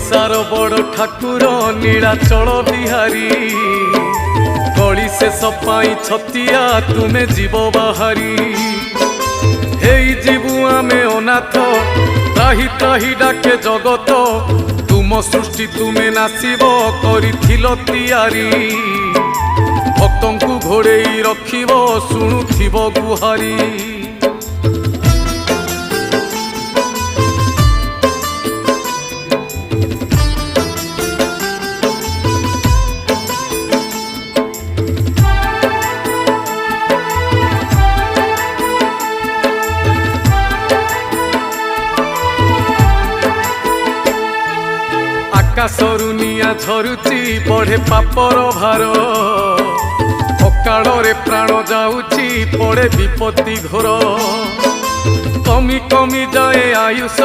ओडिशार बड़ ठाकुर नीलाचल बिहारी गली से सपाई छतिया तुमे जीव बाहारी हेई जीवु आमे अनाथ त्राही त्राही डाके जगत तुम सृष्टि तुमे नासिब करिथिल तियारी भक्तंकु घोड़ेई रखिब शुणुथिब गुहारी आकाशरु निया झरुची बढ़े पापर भार अकाଳରେ प्राण जाऊची पड़े विपत्ति घोर कमी कमी जाए आयुष